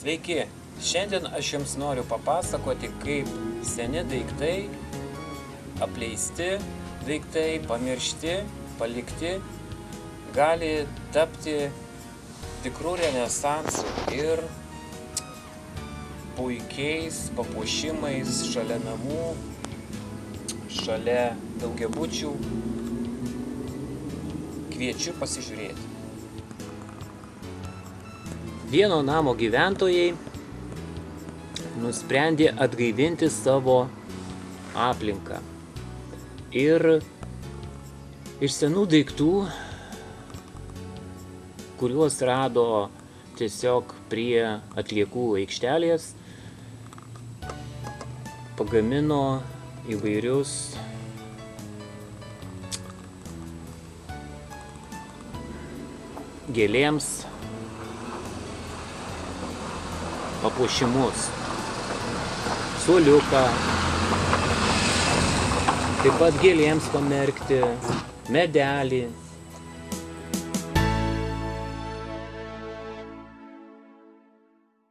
Sveiki, šiandien aš jums noriu papasakoti, kaip seni daiktai, apleisti daiktai, pamiršti, palikti, gali tapti tikrų renesansų ir puikiais papuošimais šalia namų, šalia daugiabučių. Kviečiu pasižiūrėti. Vieno namo gyventojai nusprendė atgaivinti savo aplinką. Ir iš senų daiktų, kuriuos rado tiesiog prie atliekų aikštelės, pagamino įvairius gėlėms papuošimus. Suoliuką, taip pat gėlėms pamerkti, medelį,